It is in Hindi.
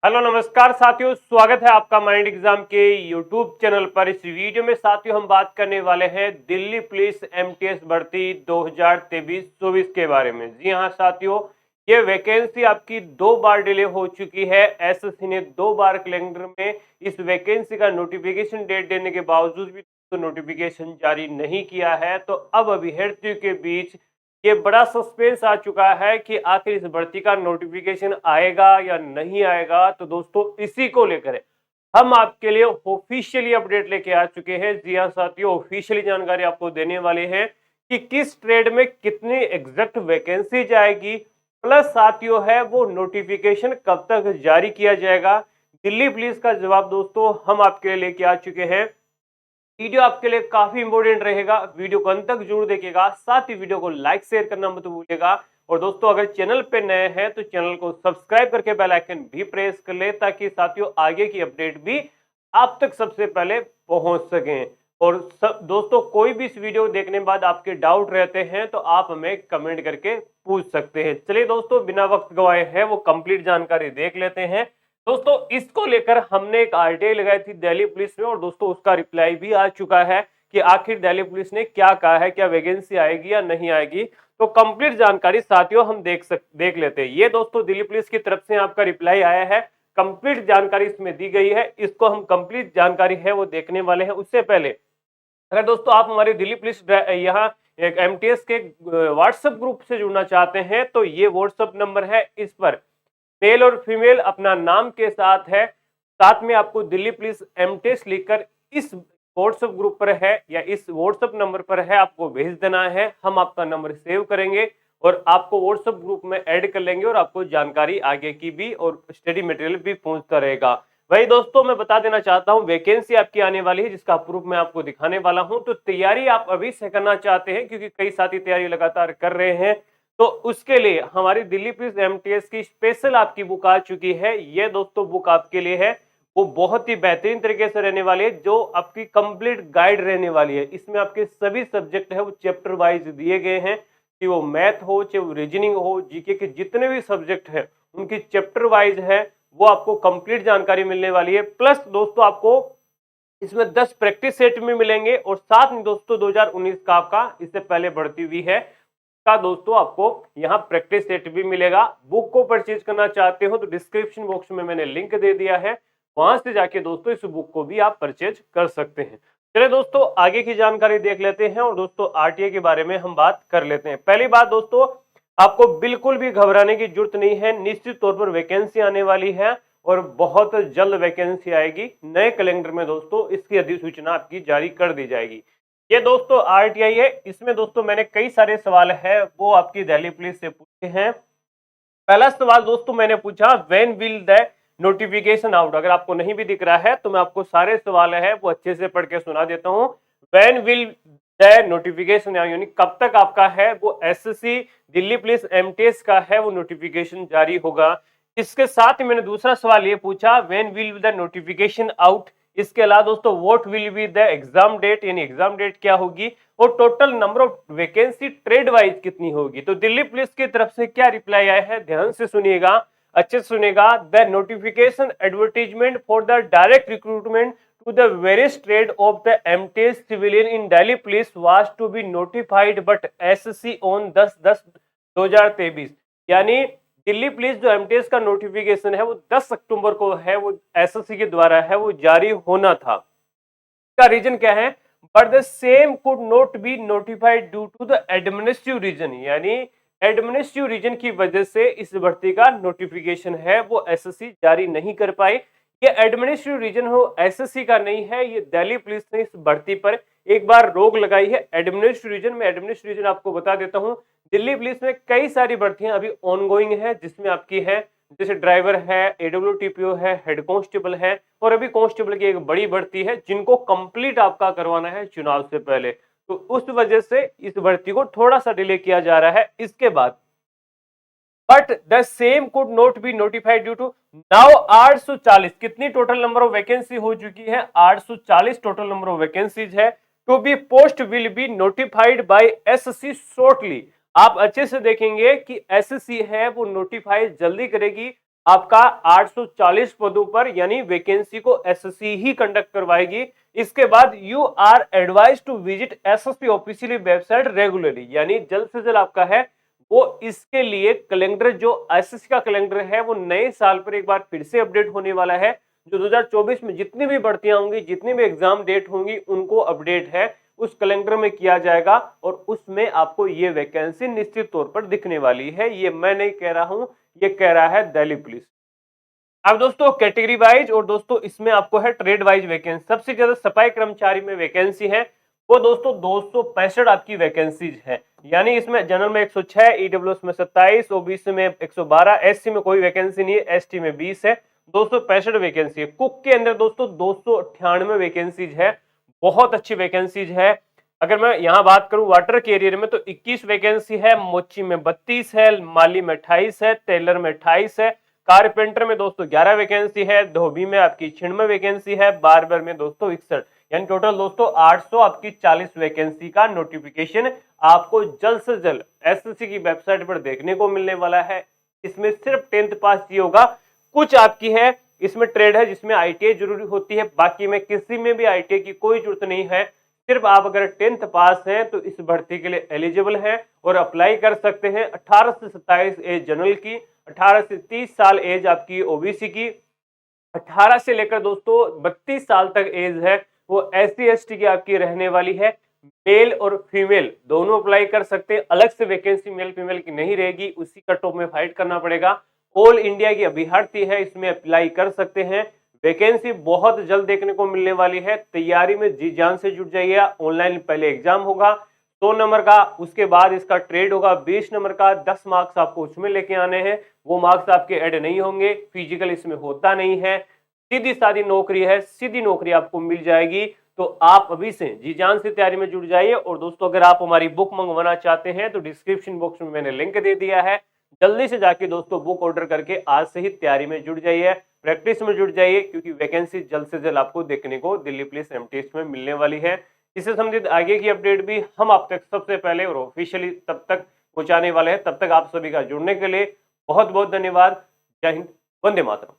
हेलो नमस्कार साथियों, स्वागत है आपका माइंड एग्जाम के यूट्यूब चैनल पर। इस वीडियो में साथियों हम बात करने वाले हैं दिल्ली पुलिस एमटीएस भर्ती 2023-24 के बारे में। जी हाँ साथियों, ये वैकेंसी आपकी 2 बार डिले हो चुकी है। एसएससी ने 2 बार कैलेंडर में इस वैकेंसी का नोटिफिकेशन डेट देने के बावजूद भी तो नोटिफिकेशन जारी नहीं किया है। तो अब अभ्यर्थियों के बीच ये बड़ा सस्पेंस आ चुका है कि आखिर इस भर्ती का नोटिफिकेशन आएगा या नहीं आएगा। तो दोस्तों इसी को लेकर हम आपके लिए ऑफिशियली अपडेट लेके आ चुके हैं। जी हाँ साथियों, ऑफिशियली जानकारी आपको देने वाले हैं कि किस ट्रेड में कितनी एग्जैक्ट वैकेंसी जाएगी, प्लस साथियों है वो नोटिफिकेशन कब तक जारी किया जाएगा। दिल्ली पुलिस का जवाब दोस्तों हम आपके लिए लेके आ चुके हैं। वीडियो आपके लिए काफी इंपॉर्टेंट रहेगा, वीडियो को अंत तक जरूर देखिएगा। साथ ही वीडियो को लाइक शेयर करना मत भूलिएगा। और दोस्तों अगर चैनल पे नए हैं तो चैनल को सब्सक्राइब करके बेल आइकन भी प्रेस कर ले, ताकि साथियों आगे की अपडेट भी आप तक सबसे पहले पहुंच सकें। और दोस्तों कोई भी इस वीडियो देखने के बाद आपके डाउट रहते हैं तो आप हमें कमेंट करके पूछ सकते हैं। चलिए दोस्तों बिना वक्त गवाए हैं वो कंप्लीट जानकारी देख लेते हैं। दोस्तों इसको लेकर हमने एक आरटीआई लगाई थी दिल्ली पुलिस में, और दोस्तों उसका रिप्लाई भी आ चुका है कि आखिर दिल्ली पुलिस ने क्या कहा है, क्या वैकेंसी आएगी या नहीं आएगी। तो कंप्लीट जानकारी साथियों हम देख लेते हैं। ये दोस्तों दिल्ली पुलिस की तरफ से आपका रिप्लाई आया है, कंप्लीट जानकारी इसमें दी गई है। इसको हम कंप्लीट जानकारी है वो देखने वाले हैं। उससे पहले अगर दोस्तों आप हमारे दिल्ली पुलिस यहाँ एक एमटीएस के व्हाट्सएप ग्रुप से जुड़ना चाहते हैं तो ये व्हाट्सएप नंबर है, इस पर मेल और फीमेल अपना नाम के साथ है, साथ में आपको दिल्ली पुलिस एमटीएस लिखकर इस व्हाट्सएप ग्रुप पर है या इस व्हाट्सएप नंबर पर है आपको भेज देना है। हम आपका नंबर सेव करेंगे और आपको व्हाट्सएप ग्रुप में ऐड कर लेंगे और आपको जानकारी आगे की भी और स्टडी मटेरियल भी पहुंचता रहेगा। वही दोस्तों मैं बता देना चाहता हूं, वैकेंसी आपकी आने वाली है जिसका प्रूफ मैं आपको दिखाने वाला हूं। तो तैयारी आप अभी से करना चाहते हैं क्योंकि कई साथी तैयारी लगातार कर रहे हैं, तो उसके लिए हमारी दिल्ली पुलिस एमटीएस की स्पेशल आपकी बुक आ चुकी है। ये दोस्तों बुक आपके लिए है, वो बहुत ही बेहतरीन तरीके से रहने वाली है, जो आपकी कंप्लीट गाइड रहने वाली है। इसमें आपके सभी सब्जेक्ट है वो चैप्टर वाइज दिए गए हैं, कि वो मैथ हो चाहे वो रीजनिंग हो, जीके के जितने भी सब्जेक्ट है उनकी चैप्टर वाइज है वो आपको कंप्लीट जानकारी मिलने वाली है। प्लस दोस्तों आपको इसमें 10 प्रैक्टिस सेट में मिलेंगे और साथ में दोस्तों 2019 का आपका इससे पहले बढ़ती हुई है का दोस्तों आपको यहाँ प्रैक्टिस सेट भी मिलेगा। बुक को परचेज करना चाहते हो तो डिस्क्रिप्शन बॉक्स में मैंने लिंक दे दिया है, वहां से जाके दोस्तों इस बुक को भी आप परचेज कर सकते हैं। चलिए दोस्तों आगे की जानकारी देख लेते हैं और दोस्तों आरटीए के बारे में हम बात कर लेते हैं। पहली बात दोस्तों, आपको बिल्कुल भी घबराने की जरूरत नहीं है। निश्चित तौर पर वैकेंसी आने वाली है और बहुत जल्द वैकेंसी आएगी। नए कैलेंडर में दोस्तों इसकी अधिसूचना आपकी जारी कर दी जाएगी। ये दोस्तों आरटीआई है, इसमें दोस्तों मैंने कई सारे सवाल है वो आपकी दिल्ली पुलिस से पूछे हैं। पहला सवाल दोस्तों मैंने पूछा, when will the notification out. अगर आपको नहीं भी दिख रहा है तो मैं आपको सारे सवाल है वो अच्छे से पढ़ के सुना देता हूं। व्हेन विल द नोटिफिकेशन, यानी कब तक आपका है वो एसएससी दिल्ली पुलिस एमटीएस का है वो नोटिफिकेशन जारी होगा। इसके साथ ही मैंने दूसरा सवाल ये पूछा, when will the notification out. इसके अलावा दोस्तों what will be the exam date, यानी एग्जाम डेट क्या होगी, और total number of vacancy trade wise कितनी होगी। तो दिल्ली पुलिस की तरफ से क्या रिप्लाई आया है ध्यान से सुनिएगा, अच्छे से सुनिएगा। The notification advertisement for the direct recruitment to the various trade of the MTS civilian in Delhi police was to be notified but SSC on 10/10/2023। यानी दिल्ली पुलिस जो एमटीएस का नोटिफिकेशन है वो 10 अक्टूबर को है वो एसएससी के द्वारा है वो जारी होना था। इसका रीजन क्या है, but the same could not be notified due to the administrative reason, यानी एडमिनिस्ट्रेटिव रीजन की वजह से इस भर्ती का नोटिफिकेशन है वो एसएससी जारी नहीं कर पाई। ये एडमिनिस्ट्रेटिव रीजन हो एसएससी का नहीं है, ये दिल्ली पुलिस ने इस भर्ती पर एक बार रोक लगाई है एडमिनिस्ट्रेटिव रीजन में। एडमिनिस्ट्रेटिव रीजन आपको बता देता हूं, दिल्ली पुलिस में कई सारी भर्तियां अभी ऑनगोइंग है, जिसमें आपकी है जैसे ड्राइवर है, एडब्ल्यूटीपीओ है, हेड कांस्टेबल है, और अभी कांस्टेबल की एक बड़ी भर्ती है जिनको कंप्लीट आपका करवाना है चुनाव से पहले। तो उस वजह से इस भर्ती को थोड़ा सा डिले किया जा रहा है। इसके बाद but the same could not be notified due to now 840, कितनी टोटल नंबर ऑफ वैकेंसी हो चुकी है, 840 टोटल नंबर ऑफ वैकेंसीज है। To be post will be notified by SSC shortly. आप अच्छे से देखेंगे कि एसएससी है वो नोटिफाई जल्दी करेगी, आपका 840 पदों पर, यानी वैकेंसी को एसएससी ही कंडक्ट करवाएगी। इसके बाद you are advise to visit SSC officially website regularly, यानी जल्द से जल्द आपका है वो इसके लिए कैलेंडर, जो एसएससी का कैलेंडर है वो नए साल पर एक बार फिर से अपडेट होने वाला है। जो 2024 में जितनी भी भर्तियां होंगी, जितनी भी एग्जाम डेट होंगी, उनको अपडेट है उस कैलेंडर में किया जाएगा और उसमें आपको ये वैकेंसी निश्चित तौर पर दिखने वाली है। ये मैं नहीं कह रहा हूं, ये कह रहा है दिल्ली पुलिस। अब दोस्तों कैटेगरी वाइज, और दोस्तों इसमें आपको है ट्रेड वाइज वैकेंसी। सबसे ज्यादा सफाई कर्मचारी में वैकेंसी है वो दोस्तों 265 आपकी वैकेंसीज है। यानी इसमें जनरल में 106, ईडब्ल्यूएस में 27, ओबीसी में 112, एससी में कोई वैकेंसी नहीं है, एसटी में 20 है। 265 वैकेंसी है। कुक के अंदर दोस्तों 298 वैकेंसीज है, बहुत अच्छी वैकेंसीज है। अगर मैं यहां बात करूं वाटर कैरियर में तो 21 वैकेंसी है, मोची में 32 है, माली में 28 है, टेलर में 28 है, कारपेंटर में दोस्तों 11 वैकेंसी है, धोबी में आपकी 96 वैकेंसी है, बार्बर में दोस्तों 61, यानी टोटल दोस्तों 800 आपकी 40 वैकेंसी का नोटिफिकेशन आपको जल्द से जल्द एसएससी की वेबसाइट पर देखने को मिलने वाला है। इसमें सिर्फ 10th पास चाहिए होगा। कुछ आपकी है इसमें ट्रेड है जिसमें आईटीआई जरूरी होती है, बाकी में किसी में भी आईटीआई की कोई जरूरत नहीं है। सिर्फ आप अगर 10th पास हैं तो इस भर्ती के लिए एलिजिबल हैं और अप्लाई कर सकते हैं। 18 से 27 एज जनरल की, 18 से 30 साल एज आपकी ओबीसी की, 18 से लेकर दोस्तों 32 साल तक एज है वो एससी एसटी की आपकी रहने वाली है। मेल और फीमेल दोनों अप्लाई कर सकते हैं। अलग से वैकेंसी मेल फीमेल की नहीं रहेगी, उसी कट ऑफ में फाइट करना पड़ेगा। ऑल इंडिया की अभ्यर्थी है, इसमें अप्लाई कर सकते हैं। वैकेंसी बहुत जल्द देखने को मिलने वाली है। तैयारी में जी जान से जुट जाइए। ऑनलाइन पहले एग्जाम होगा 100 नंबर का, उसके बाद इसका ट्रेड होगा 20 नंबर का। 10 मार्क्स आपको उसमें लेके आने हैं, वो मार्क्स आपके ऐड नहीं होंगे। फिजिकल इसमें होता नहीं है, सीधी सादी नौकरी है, सीधी नौकरी आपको मिल जाएगी। तो आप अभी से जी जान से तैयारी में जुट जाइए। और दोस्तों अगर आप हमारी बुक मंगवाना चाहते हैं तो डिस्क्रिप्शन बॉक्स में मैंने लिंक दे दिया है, जल्दी से जाके दोस्तों बुक ऑर्डर करके आज से ही तैयारी में जुट जाइए, प्रैक्टिस में जुट जाइए, क्योंकि वैकेंसी जल्द से जल्द आपको देखने को दिल्ली पुलिस एमटीएस में मिलने वाली है। इससे संबंधित आगे की अपडेट भी हम आप तक सबसे पहले और ऑफिशियली तब तक पहुंचाने वाले हैं। तब तक आप सभी का जुड़ने के लिए बहुत बहुत धन्यवाद। जय हिंद, वंदे मातरम।